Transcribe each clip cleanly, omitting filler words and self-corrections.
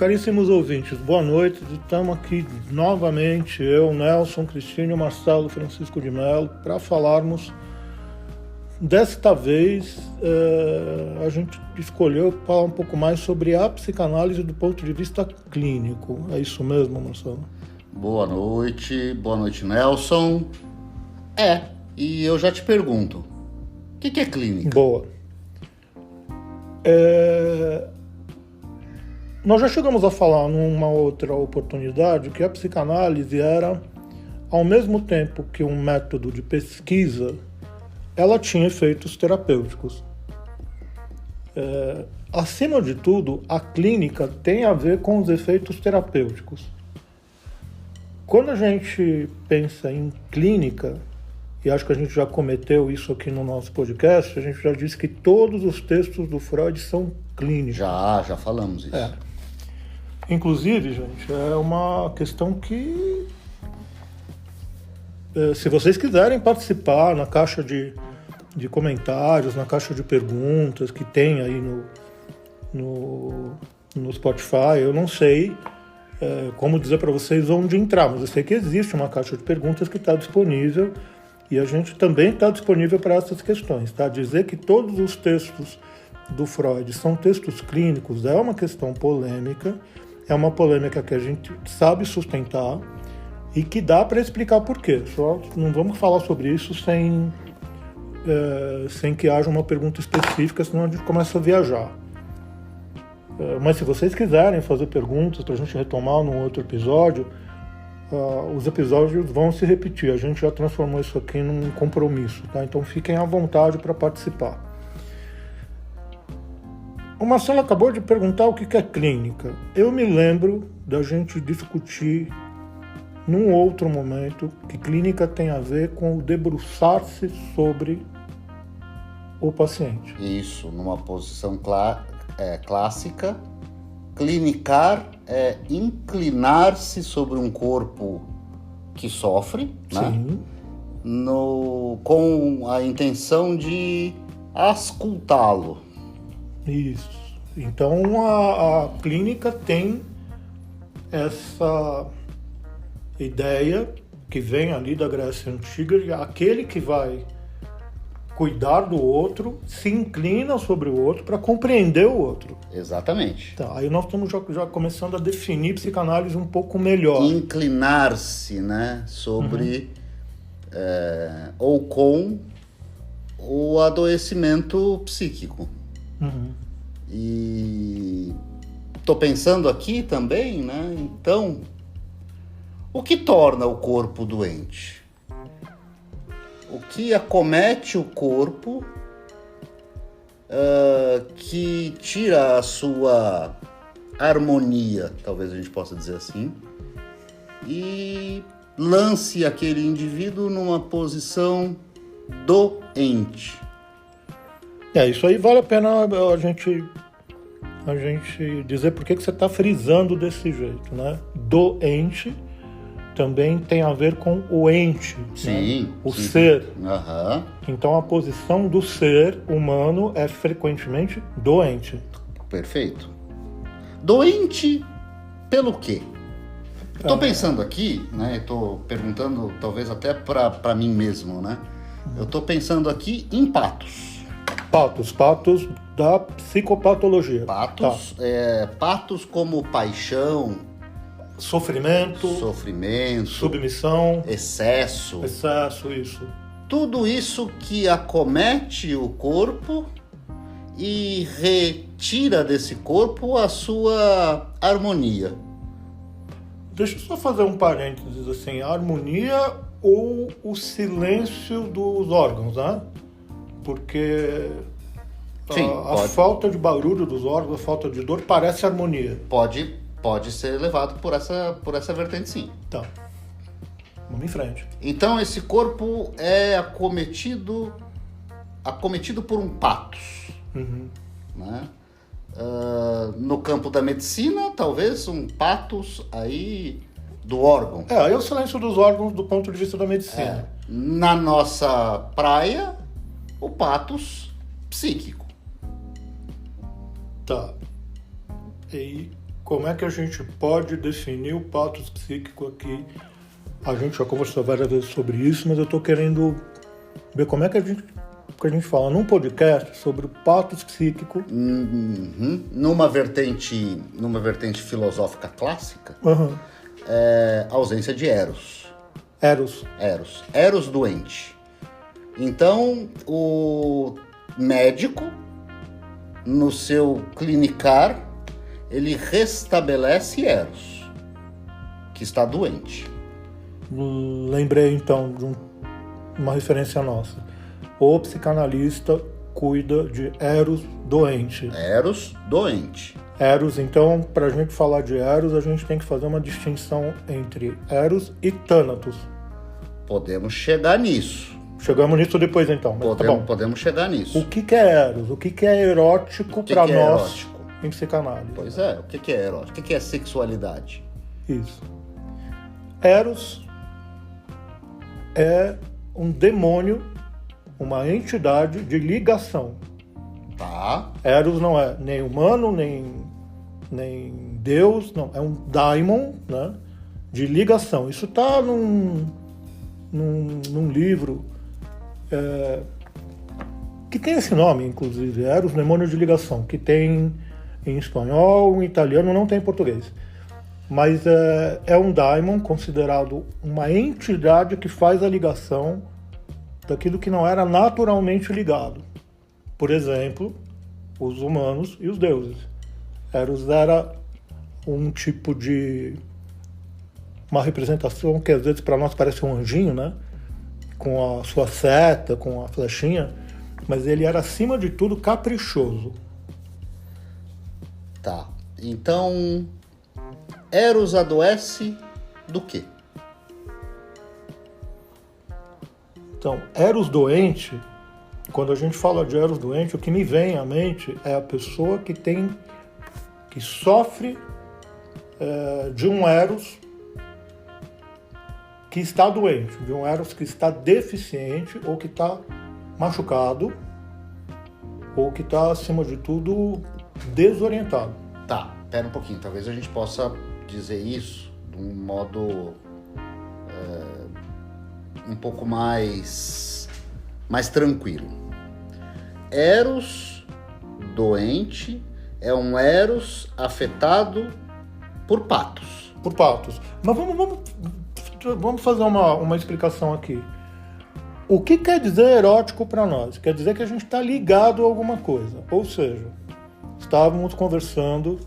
Caríssimos ouvintes, boa noite. Estamos aqui novamente, eu, Nelson, Cristina e o Marcelo Francisco de Mello, para falarmos. Desta vez, a gente escolheu falar um pouco mais sobre a psicanálise do ponto de vista clínico. É isso mesmo, Marcelo? Boa noite, Nelson. E eu já te pergunto, o que é clínica? Boa. Nós já chegamos a falar numa outra oportunidade que a psicanálise era, ao mesmo tempo que um método de pesquisa, ela tinha efeitos terapêuticos. Acima de tudo, a clínica tem a ver com os efeitos terapêuticos. Quando a gente pensa em clínica, e acho que a gente já cometeu isso aqui no nosso podcast, a gente já disse que todos os textos do Freud são clínicos. Já falamos isso. Inclusive, gente, é uma questão que, se vocês quiserem participar na caixa de comentários, na caixa de perguntas que tem aí no Spotify, eu não sei como dizer para vocês onde entrar, mas eu sei que existe uma caixa de perguntas que está disponível e a gente também está disponível para essas questões. Tá? Dizer que todos os textos do Freud são textos clínicos é uma questão polêmica, é uma polêmica que a gente sabe sustentar e que dá para explicar por quê. Só não vamos falar sobre isso sem que haja uma pergunta específica, senão a gente começa a viajar. Mas se vocês quiserem fazer perguntas para a gente retomar num outro episódio, os episódios vão se repetir. A gente já transformou isso aqui num compromisso, tá? Então fiquem à vontade para participar. O Marcelo acabou de perguntar o que é clínica. Eu me lembro da gente discutir num outro momento que clínica tem a ver com o debruçar-se sobre o paciente. Isso, numa posição clássica. Clinicar é inclinar-se sobre um corpo que sofre, Sim. Né? Com a intenção de auscultá-lo. Isso. Então a clínica tem essa ideia que vem ali da Grécia Antiga, de aquele que vai cuidar do outro se inclina sobre o outro para compreender o outro. Exatamente. Tá, aí nós estamos já começando a definir psicanálise um pouco melhor. Inclinar-se, né, sobre ou com o adoecimento psíquico. E estou pensando aqui também, né? Então, o que torna o corpo doente? O que acomete o corpo que tira a sua harmonia, talvez a gente possa dizer assim, e lance aquele indivíduo numa posição doente. Isso aí vale a pena a gente dizer por que você está frisando desse jeito, né? Doente também tem a ver com o ente, sim, né? O sim. ser. Uhum. Então a posição do ser humano é frequentemente doente. Perfeito. Doente pelo quê? Estou pensando aqui, né? Estou perguntando talvez até para mim mesmo, né? Eu estou pensando aqui em patos. Patos da psicopatologia. Patos como paixão, sofrimento, submissão, excesso, isso. Tudo isso que acomete o corpo e retira desse corpo a sua harmonia. Deixa eu só fazer um parênteses assim, a harmonia ou o silêncio dos órgãos, né? Porque a falta de barulho dos órgãos, a falta de dor parece harmonia. Pode ser levado por essa vertente, sim. Tá. Vamos em frente. Então esse corpo é acometido por um patos. Né? No campo da medicina, talvez um patos aí do órgão. Aí é o silêncio dos órgãos do ponto de vista da medicina. Na nossa praia, o patos psíquico. Tá. E como é que a gente pode definir o patos psíquico aqui? A gente já conversou várias vezes sobre isso, mas eu estou querendo ver como é que a gente fala num podcast sobre o patos psíquico. Numa vertente filosófica clássica, a ausência de Eros. Eros doente. Então, o médico, no seu clinicar, ele restabelece Eros, que está doente. Lembrei, então, de uma referência nossa. O psicanalista cuida de Eros doente. Eros doente. Eros, então, para a gente falar de Eros, a gente tem que fazer uma distinção entre Eros e Thanatos. Podemos chegar nisso. Chegamos nisso depois, então. Podemos chegar nisso. O que é Eros? O que é erótico para nós erótico? Em psicanálise? Pois é, o que é erótico? O que é sexualidade? Isso. Eros é um demônio, uma entidade de ligação. Tá. Eros não é nem humano, nem Deus, não. É um daimon, né, de ligação. Isso está num livro que tem esse nome, inclusive, Eros, demônio de ligação, que tem em espanhol, em italiano, não tem em português. Mas é um daimon considerado uma entidade que faz a ligação daquilo que não era naturalmente ligado. Por exemplo, os humanos e os deuses. Eros era um tipo de... uma representação que às vezes para nós parece um anjinho, né? Com a sua seta, com a flechinha, mas ele era acima de tudo caprichoso. Tá. Então, Eros adoece do quê? Então, Eros doente, quando a gente fala de Eros doente, o que me vem à mente é a pessoa que sofre de um Eros que está doente, de um Eros que está deficiente ou que está machucado ou que está, acima de tudo, desorientado. Tá, pera um pouquinho. Talvez a gente possa dizer isso de um modo um pouco mais tranquilo. Eros doente é um Eros afetado por patos. Por patos. Mas vamos fazer uma explicação aqui. O que quer dizer erótico para nós? Quer dizer que a gente está ligado a alguma coisa. Ou seja, estávamos conversando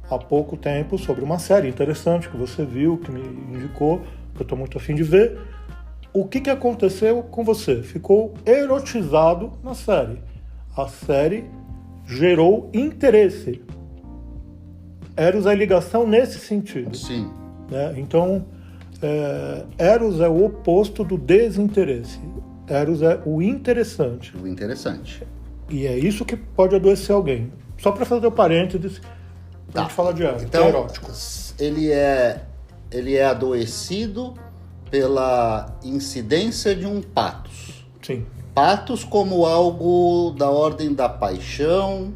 há pouco tempo sobre uma série interessante que você viu, que me indicou, que eu estou muito afim de ver. O que aconteceu com você? Ficou erotizado na série. A série gerou interesse. Eros é ligação nesse sentido. Sim. Né? Então, Eros é o oposto do desinteresse. Eros é o interessante. O interessante. E é isso que pode adoecer alguém. Só para fazer o parênteses, a gente fala de Eros, então, que é erótico. Ele é adoecido pela incidência de um patos. Sim. Patos como algo da ordem da paixão,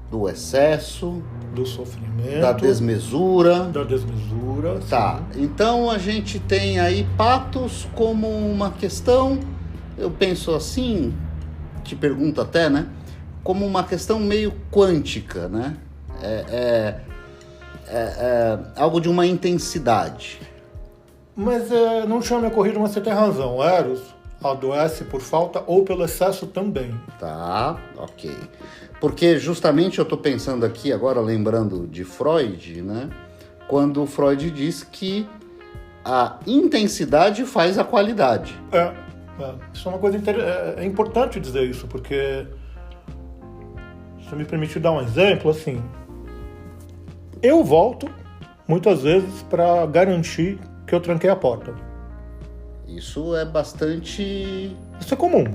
do excesso, do sofrimento, da desmesura. Tá. Sim. Então a gente tem aí patos como uma questão, eu penso assim, te pergunto até, né? Como uma questão meio quântica, né? É algo de uma intensidade. Mas não tinha me ocorrido, mas você tem razão. Eros adoece por falta ou pelo excesso também. Tá, ok. Porque justamente eu estou pensando aqui agora, lembrando de Freud, né? Quando Freud diz que a intensidade faz a qualidade. Isso é uma coisa é importante dizer isso, porque se me permite dar um exemplo, assim, eu volto muitas vezes para garantir que eu tranquei a porta. Isso é bastante... Isso é comum.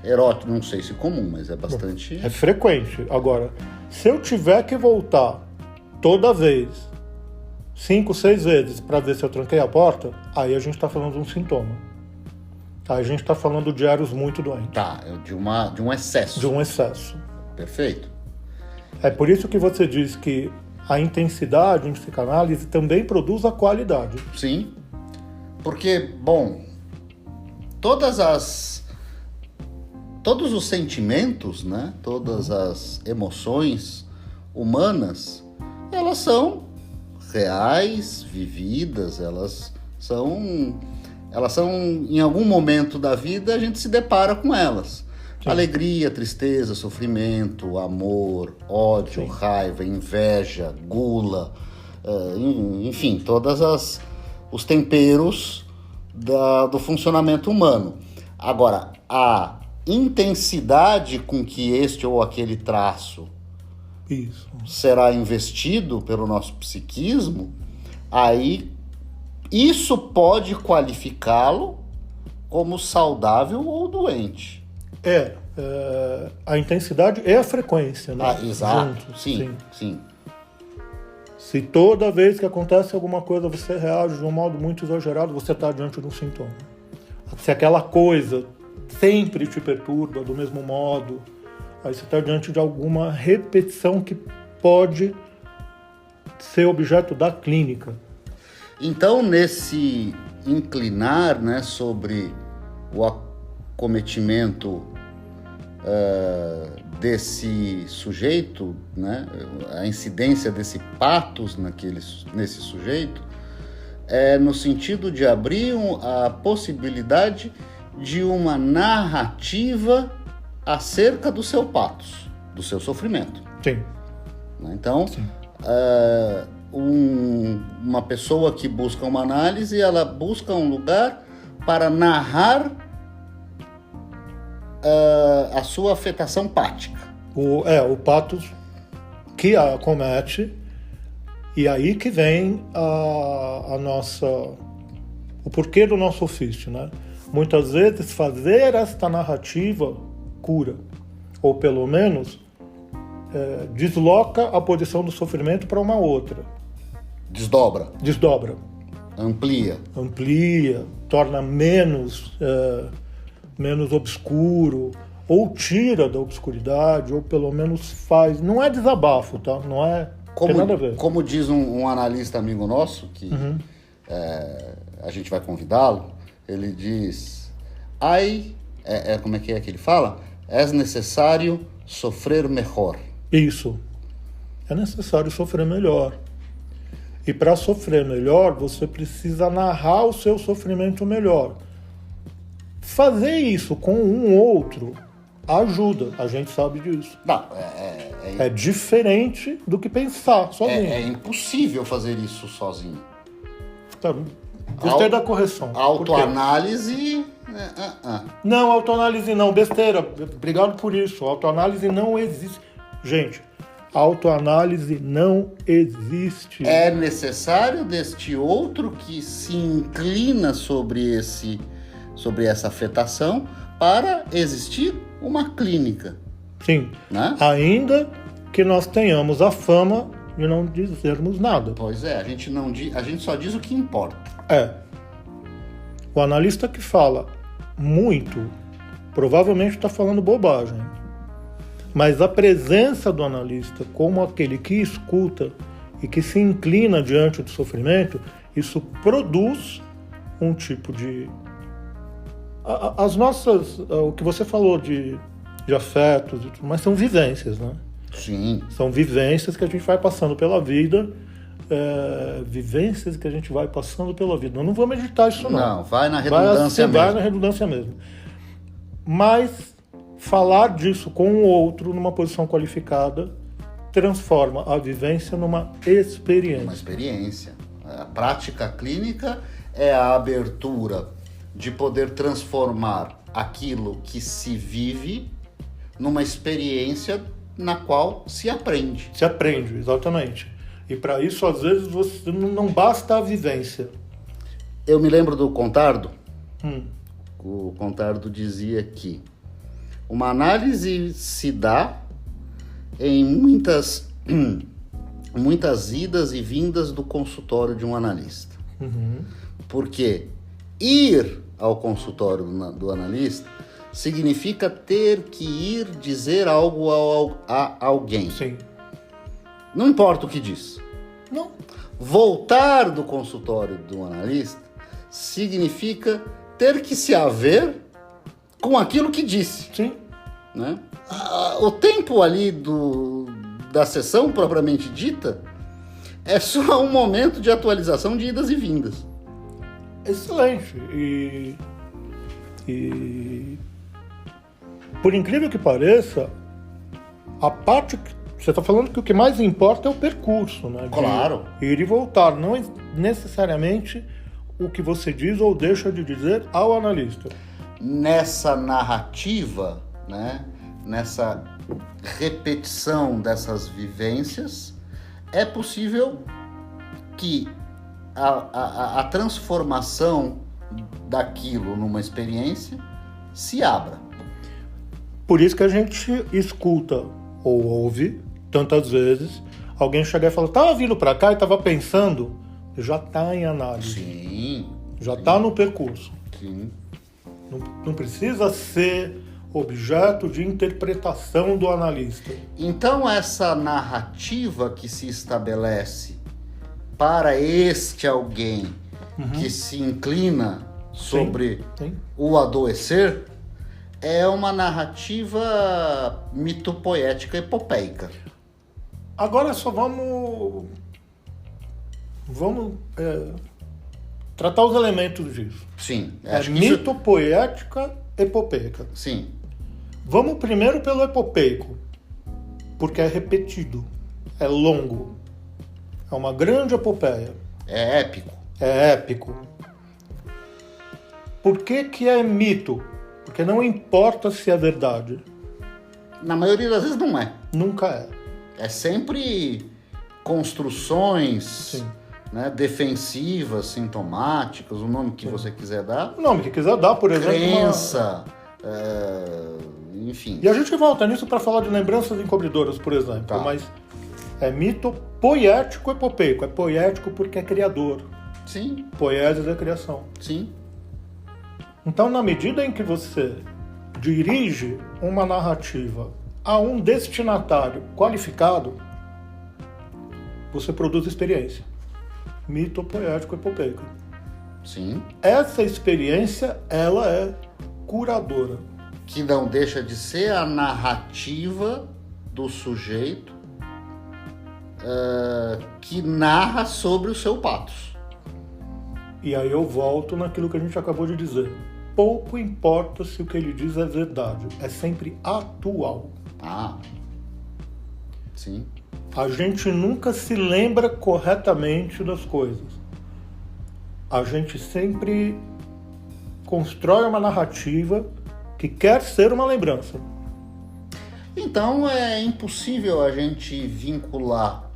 Erótico, não sei se comum, mas é bastante... É frequente. Agora, se eu tiver que voltar toda vez, 5, 6 vezes, para ver se eu tranquei a porta, aí a gente está falando de um sintoma. Aí a gente está falando de Eros muito doente. Tá, de um excesso. De um excesso. Perfeito. É por isso que você diz que a intensidade em psicanálise também produz a qualidade. Sim, porque, bom, todos os sentimentos, né? Todas as emoções humanas, elas são reais, vividas, elas são, em algum momento da vida a gente se depara com elas. Sim. Alegria, tristeza, sofrimento, amor, ódio, sim, raiva, inveja, gula, enfim, todos os temperos do funcionamento humano. Agora, a intensidade com que este ou aquele traço será investido pelo nosso psiquismo, aí isso pode qualificá-lo como saudável ou doente. A intensidade é a frequência, né? Exato, sim. Se toda vez que acontece alguma coisa você reage de um modo muito exagerado, você está diante de um sintoma. Se aquela coisa sempre te perturba do mesmo modo, aí você está diante de alguma repetição que pode ser objeto da clínica. Então, nesse inclinar, né, sobre o acometimento desse sujeito, né, a incidência desse patos nesse sujeito, é no sentido de abrir a possibilidade de uma narrativa acerca do seu patos, do seu sofrimento. Sim. Então, sim, uma pessoa que busca uma análise, ela busca um lugar para narrar a sua afetação pática. O patos que a acomete, e aí que vem o porquê do nosso ofício, né? Muitas vezes fazer esta narrativa cura, ou pelo menos desloca a posição do sofrimento para uma outra. Desdobra. Amplia, torna menos obscuro, ou tira da obscuridade, ou pelo menos faz. Não é desabafo, tá? Não é. Tem nada a ver. Como diz um analista amigo nosso, que a gente vai convidá-lo, ele diz: como é que ele fala? É necessário sofrer melhor. Isso. É necessário sofrer melhor. E para sofrer melhor, você precisa narrar o seu sofrimento melhor. Fazer isso com um outro ajuda, a gente sabe disso. Não, é diferente do que pensar sozinho. É impossível fazer isso sozinho. Tá, gostei da correção. Autoanálise... Não, autoanálise não, besteira. Obrigado por isso. Autoanálise não existe. Gente, autoanálise não existe. É necessário deste outro que se inclina sobre essa afetação para existir uma clínica. Sim, né? Ainda que nós tenhamos a fama de não dizermos nada. Pois é, a gente só diz o que importa. O analista que fala muito, provavelmente está falando bobagem. Mas a presença do analista como aquele que escuta e que se inclina diante do sofrimento, isso produz um tipo de... o que você falou de afetos e tudo, mas são vivências, né? Sim. São vivências que a gente vai passando pela vida, vivências que a gente vai passando pela vida. Eu não vou meditar isso não. Não, vai na redundância mesmo. Vai na redundância mesmo. Mas falar disso com o outro numa posição qualificada transforma a vivência numa experiência. Uma experiência. A prática clínica é a abertura de poder transformar aquilo que se vive numa experiência na qual se aprende. Se aprende, exatamente. E para isso, às vezes, você não basta a vivência. Eu me lembro do Contardo. O Contardo dizia que uma análise se dá em muitas idas e vindas do consultório de um analista. Porque ir ao consultório do analista significa ter que ir dizer algo a alguém. Sim. Não importa o que diz. Não. Voltar do consultório do analista significa ter que se haver com aquilo que disse. Sim. Né? O tempo ali da sessão propriamente dita é só um momento de atualização de idas e vindas. Excelente. E por incrível que pareça, a parte que você está falando que o que mais importa é o percurso, né? Claro. De ir e voltar, não necessariamente o que você diz ou deixa de dizer ao analista. Nessa narrativa, né? Nessa repetição dessas vivências, é possível que a transformação daquilo numa experiência se abra. Por isso que a gente escuta ou ouve tantas vezes alguém chegar e falar, estava vindo para cá e estava pensando, já está em análise. Sim. Já está no percurso. Sim. Não precisa ser objeto de interpretação do analista. Então essa narrativa que se estabelece para este alguém que se inclina sobre Sim. o adoecer é uma narrativa mitopoética epopeica. Agora só vamos tratar os elementos disso. Sim. É Acho que mitopoética epopeica. Sim. Vamos primeiro pelo epopeico, porque é repetido, é longo, é uma grande epopeia. É épico. É épico. Por que é mito? Porque não importa se é verdade. Na maioria das vezes não é. Nunca é. É sempre construções, Sim. né, defensivas, sintomáticas, o nome que você quiser dar. O nome que quiser dar, por exemplo. Crença, enfim. E a gente volta nisso para falar de lembranças encobridoras, por exemplo. Tá. Mas é mito poético epopeico. É poético porque é criador. Sim, Poiesis é criação. sim. Então, na medida em que você dirige uma narrativa a um destinatário qualificado, você produz experiência. Mito poético epopeico. Sim. Essa experiência, ela é curadora. Que não deixa de ser a narrativa do sujeito que narra sobre o seu patos. E aí eu volto naquilo que a gente acabou de dizer. Pouco importa se o que ele diz é verdade. É sempre atual. Ah, sim. A gente nunca se lembra corretamente das coisas. A gente sempre constrói uma narrativa que quer ser uma lembrança. Então é impossível a gente vincular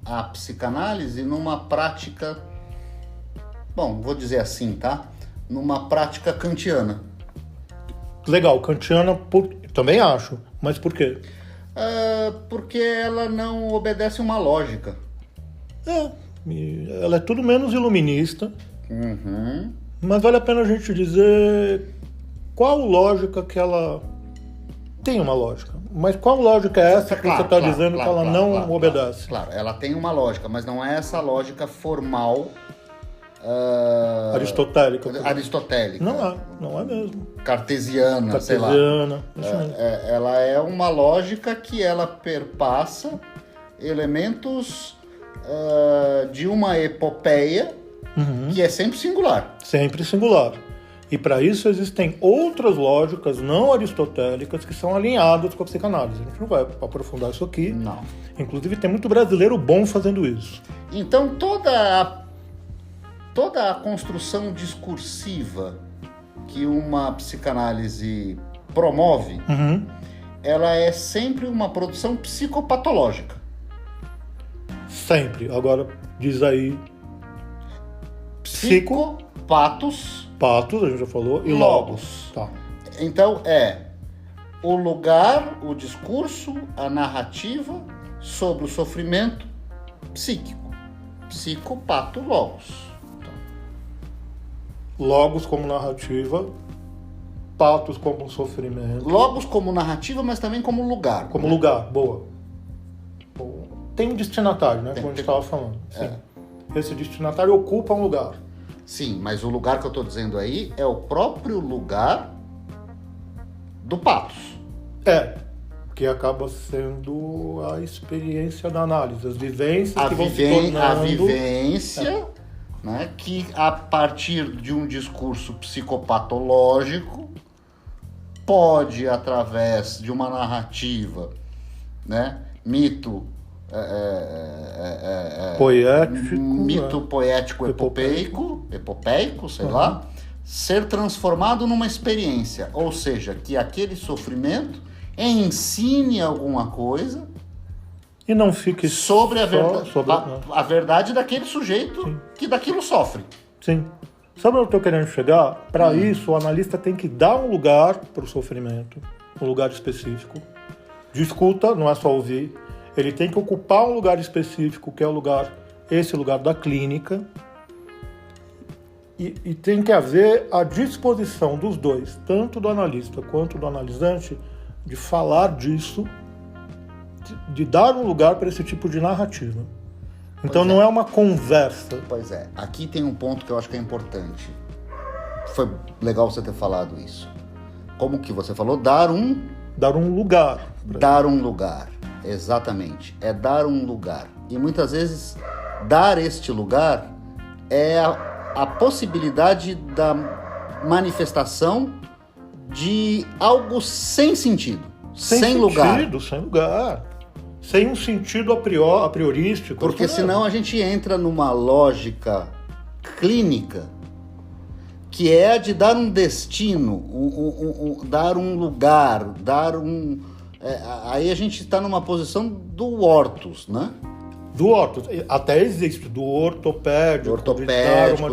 a psicanálise numa prática, bom, vou dizer assim, tá? Numa prática kantiana. Legal, kantiana também acho, mas por quê? Porque ela não obedece uma lógica. Ela é tudo menos iluminista, Uhum. mas vale a pena a gente dizer qual lógica que ela... Tem uma lógica, mas qual lógica é essa que você está dizendo que ela não obedece? Claro, ela tem uma lógica, mas não é essa lógica formal Aristotélica. aristotélica. Não é mesmo. Cartesiana, sei lá. Cartesiana, isso mesmo. Ela é uma lógica que ela perpassa elementos de uma epopeia que é sempre singular. Sempre singular. E para isso existem outras lógicas não aristotélicas que são alinhadas com a psicanálise. A gente não vai aprofundar isso aqui. Não. Inclusive tem muito brasileiro bom fazendo isso. Então toda a construção discursiva que uma psicanálise promove, ela é sempre uma produção psicopatológica. Sempre. Agora diz aí Psicopatos, patos, a gente já falou, e logos. Tá. Então é o lugar, o discurso, a narrativa sobre o sofrimento psíquico. Psicopato logos. Logos como narrativa, patos como sofrimento. Logos como narrativa, mas também como lugar. Como lugar, boa. tem destinatário, né? Como a gente estava falando. Sim. Esse destinatário ocupa um lugar. Sim, mas o lugar que eu estou dizendo aí é o próprio lugar do Patos. Que acaba sendo a experiência da análise, as vivências que vão se tornando... A vivência, né, que a partir de um discurso psicopatológico pode, através de uma narrativa, né, mito poético epopeico, sei lá, ser transformado numa experiência, ou seja, que aquele sofrimento ensine alguma coisa e não fique sobre a verdade daquele sujeito. Sim. Que daquilo sofre. Sim. Sabe onde eu estou querendo chegar? Para isso, o analista tem que dar um lugar para o sofrimento, um lugar específico. De escuta, não é só ouvir. Ele tem que ocupar um lugar específico, que é esse lugar da clínica. E tem que haver a disposição dos dois, tanto do analista quanto do analisante, de falar disso, de dar um lugar para esse tipo de narrativa. Então não é uma conversa. Pois é. Aqui tem um ponto que eu acho que é importante. Foi legal você ter falado isso. Como que você falou? Dar um lugar. Dar um lugar. Exatamente. É dar um lugar. E muitas vezes dar este lugar é a possibilidade da manifestação de algo sem sentido, sem lugar. Sem lugar. Sem um sentido priorístico. Porque senão a gente entra numa lógica clínica que é a de dar um destino, dar um lugar, aí a gente está numa posição do ortos, né? Do ortos, até existe, do ortopédico,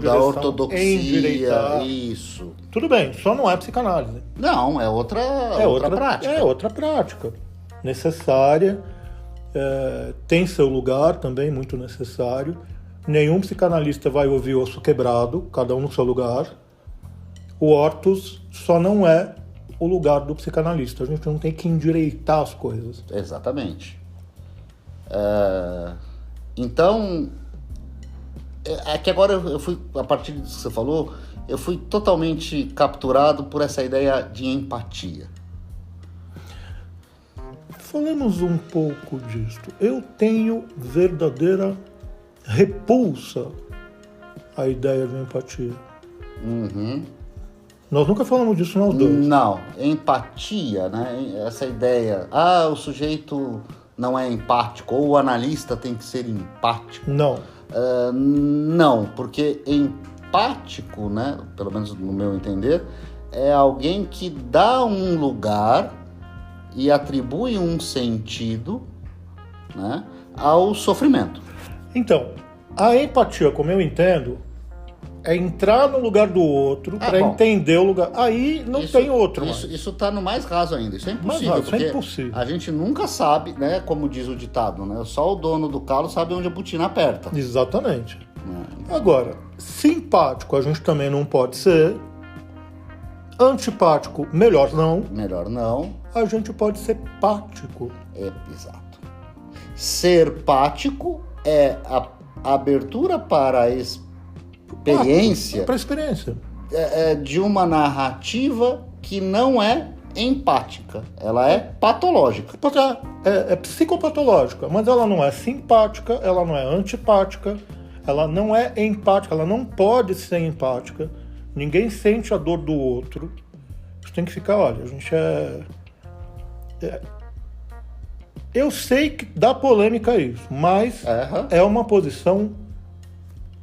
da ortodoxia, isso. Tudo bem, só não é psicanálise. Não, é outra prática. É outra prática, necessária, tem seu lugar também, muito necessário. Nenhum psicanalista vai ouvir osso quebrado, cada um no seu lugar. O ortos só não é o lugar do psicanalista, a gente não tem que endireitar as coisas. Exatamente. Então, é que agora eu fui, a partir disso que você falou, eu fui totalmente capturado por essa ideia de empatia. Falemos um pouco disso. Eu tenho verdadeira repulsa à ideia de empatia. Uhum. Nós nunca falamos disso nós dois. Não, empatia, né? Essa ideia, o sujeito não é empático, ou o analista tem que ser empático. Não. Não, porque empático, né, pelo menos no meu entender, é alguém que dá um lugar e atribui um sentido, né, ao sofrimento. Então, a empatia, como eu entendo, é entrar no lugar do outro para entender o lugar. Aí não tem outro. Isso está no mais raso ainda. Isso é impossível. Isso é impossível. A gente nunca sabe, né? Como diz o ditado, né? Só o dono do calo sabe onde a botina aperta. Exatamente. Agora, simpático a gente também não pode ser. Antipático, melhor não. Melhor não. A gente pode ser pático. Exato. Ser pático é a abertura para a experiência. Para a experiência. De uma narrativa que não é empática. Ela é patológica. É psicopatológica, mas ela não é simpática, ela não é antipática, ela não é empática, ela não pode ser empática. Ninguém sente a dor do outro. Isso tem que ficar, olha, a gente eu sei que dá polêmica isso, mas é uma posição,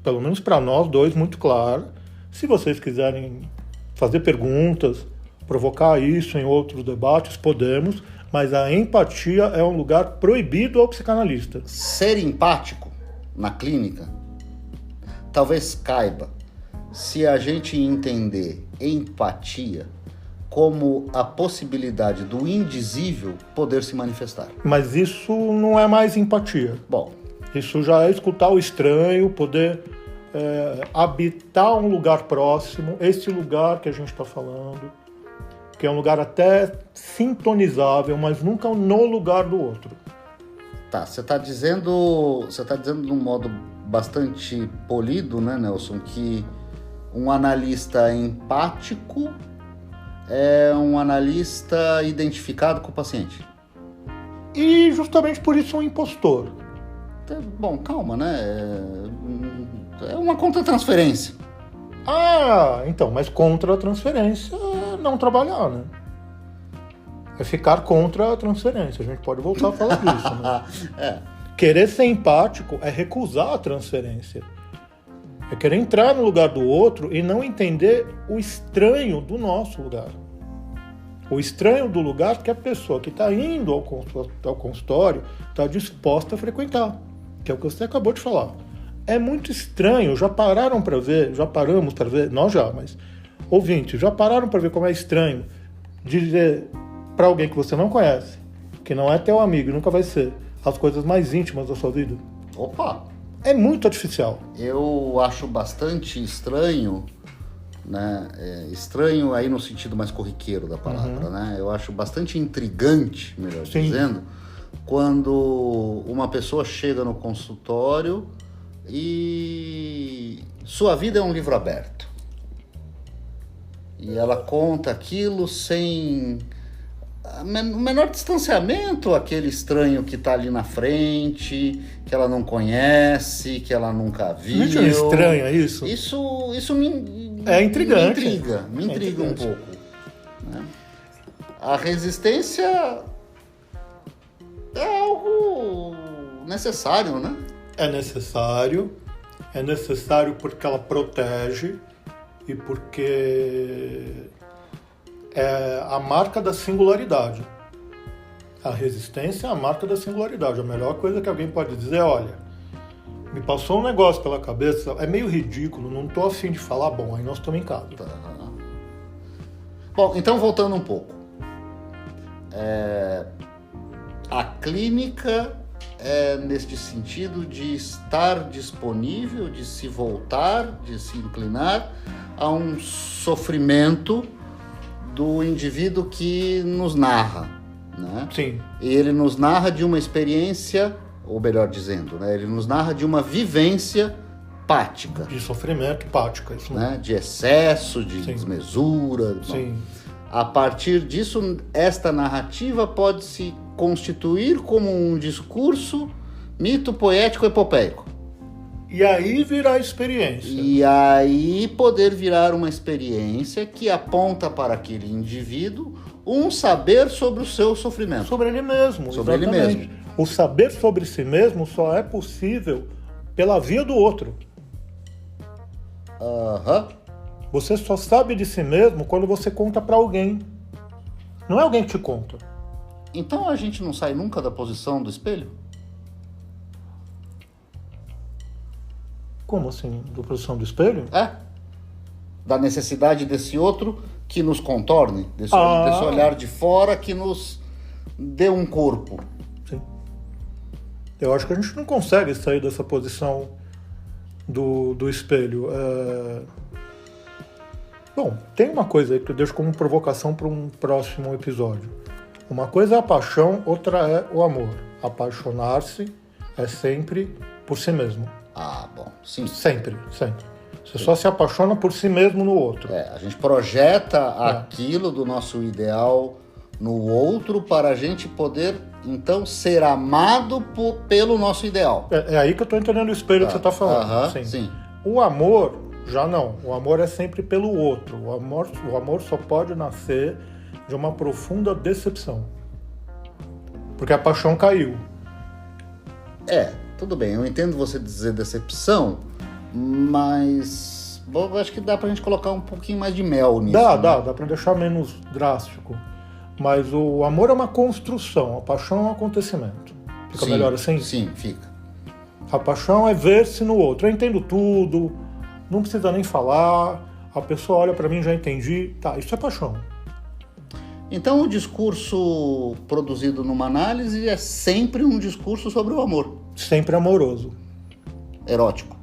pelo menos para nós dois, muito clara. Se vocês quiserem fazer perguntas, provocar isso em outros debates, podemos, mas a empatia é um lugar proibido ao psicanalista. Ser empático na clínica talvez caiba se a gente entender empatia como a possibilidade do indizível poder se manifestar. Mas isso não é mais empatia. Bom, isso já é escutar o estranho, poder habitar um lugar próximo, esse lugar que a gente está falando, que é um lugar até sintonizável, mas nunca no lugar do outro. Tá, você está dizendo de um modo bastante polido, né, Nelson, que um analista empático é um analista identificado com o paciente. E justamente por isso um impostor. Bom, calma, né? É uma contra-transferência. Ah, então, mas contra a transferência é não trabalhar, né? É ficar contra a transferência. A gente pode voltar a falar disso, né? Querer ser empático é recusar a transferência. É querer entrar no lugar do outro e não entender o estranho do nosso lugar. O estranho do lugar que a pessoa que está indo ao consultório está disposta a frequentar. Que é o que você acabou de falar. É muito estranho. Já paramos para ver, nós já, mas ouvintes, já pararam para ver como é estranho dizer para alguém que você não conhece, que não é teu amigo e nunca vai ser, as coisas mais íntimas da sua vida? Opa! É muito artificial. Eu acho bastante estranho, né? Estranho aí no sentido mais corriqueiro da palavra, né? Eu acho bastante intrigante, melhor dizendo, quando uma pessoa chega no consultório e sua vida é um livro aberto. E ela conta aquilo sem o menor distanciamento àquele estranho que está ali na frente, que ela não conhece, que ela nunca viu. Não é estranho, é isso? Isso me é intrigante. Me intriga um pouco. Né? A resistência é algo necessário, né? É necessário porque ela protege e porque é a marca da singularidade. A resistência é a marca da singularidade. A melhor coisa que alguém pode dizer é, olha, me passou um negócio pela cabeça, é meio ridículo, não estou afim de falar, bom, aí nós estamos em casa. Bom, então voltando um pouco. A clínica é neste sentido de estar disponível, de se voltar, de se inclinar a um sofrimento do indivíduo que nos narra, né? Sim. E ele nos narra de uma experiência, ou melhor dizendo, né? Ele nos narra de uma vivência pática. De sofrimento pática, isso né? De excesso, de desmesura. Sim. A partir disso, esta narrativa pode se constituir como um discurso mito poético epopeico. E aí virar experiência. E aí poder virar uma experiência que aponta para aquele indivíduo um saber sobre o seu sofrimento. Sobre ele mesmo. Sobre ele mesmo. O saber sobre si mesmo só é possível pela via do outro. Você só sabe de si mesmo quando você conta para alguém. Não é alguém que te conta. Então a gente não sai nunca da posição do espelho? Como assim? Da posição do espelho? Da necessidade desse outro que nos contorne, desse olhar de fora que nos dê um corpo. Sim. Eu acho que a gente não consegue sair dessa posição do espelho. Bom, tem uma coisa aí que eu deixo como provocação para um próximo episódio. Uma coisa é a paixão, outra é o amor. Apaixonar-se é sempre por si mesmo. Bom, sim. Sempre. Você só se apaixona por si mesmo no outro. A gente projeta aquilo do nosso ideal no outro para a gente poder, então, ser amado pelo nosso ideal. É aí que eu estou entendendo o espelho que você está falando. Sim. O amor, já não. O amor é sempre pelo outro. O amor só pode nascer de uma profunda decepção. Porque a paixão caiu. Tudo bem, eu entendo você dizer decepção, mas eu acho que dá pra gente colocar um pouquinho mais de mel nisso. Dá pra deixar menos drástico. Mas o amor é uma construção, a paixão é um acontecimento. Fica melhor assim? Sim, fica. A paixão é ver-se no outro. Eu entendo tudo, não precisa nem falar, a pessoa olha pra mim e já entendi. Isso é paixão. Então o discurso produzido numa análise é sempre um discurso sobre o amor. Sempre amoroso. Erótico.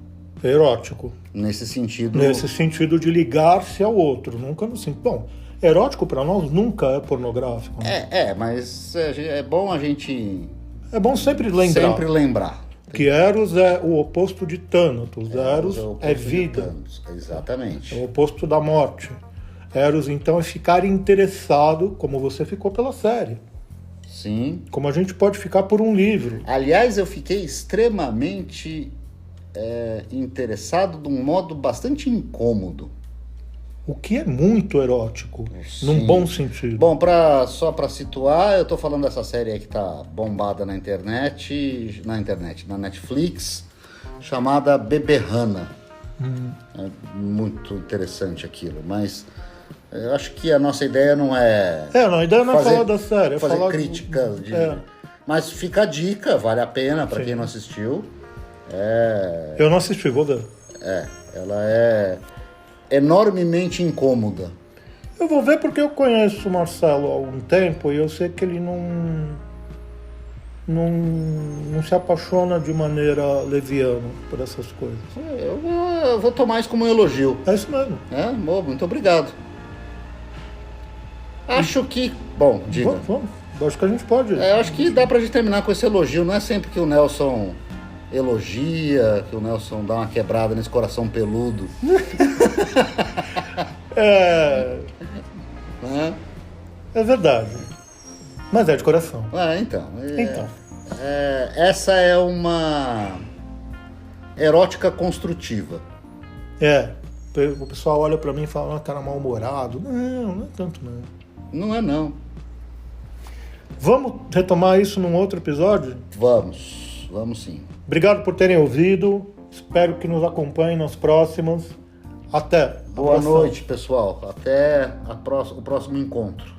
Nesse sentido de ligar-se ao outro. Nunca no sentido. Bom, erótico para nós nunca é pornográfico. Né? Mas é bom a gente É bom sempre lembrar. Sempre lembrar. Que Eros é o oposto de Thanatos. Eros o oposto é de vida. Thanos. Exatamente. É o oposto da morte. Eros, então, é ficar interessado, como você ficou pela série. Sim. Como a gente pode ficar por um livro. Aliás, eu fiquei extremamente interessado de um modo bastante incômodo. O que é muito erótico, Sim. num bom sentido. Bom, só para situar, eu tô falando dessa série aí que tá bombada na Netflix, chamada Beberrana. É muito interessante aquilo, mas eu acho que a nossa ideia não é... Não, a ideia não é falar da série, é fazer falar críticas. Mas fica a dica, vale a pena para quem não assistiu. Eu não assisti, vou ver. Ela é enormemente incômoda. Eu vou ver porque eu conheço o Marcelo há algum tempo e eu sei que ele não se apaixona de maneira leviana por essas coisas. Eu vou tomar isso como um elogio. É isso mesmo. Muito obrigado. Acho que... Bom, diga. Vamos. Acho que a gente pode. Acho que dá pra gente terminar com esse elogio. Não é sempre que o Nelson elogia, que o Nelson dá uma quebrada nesse coração peludo. É verdade. Mas é de coração. Então. Então. Essa é uma erótica construtiva. O pessoal olha pra mim e fala, cara mal-humorado. Não é tanto, não. Não é, não. Vamos retomar isso num outro episódio? Vamos sim. Obrigado por terem ouvido. Espero que nos acompanhem nas próximas. Até. Boa noite, pessoal. Até o próximo encontro.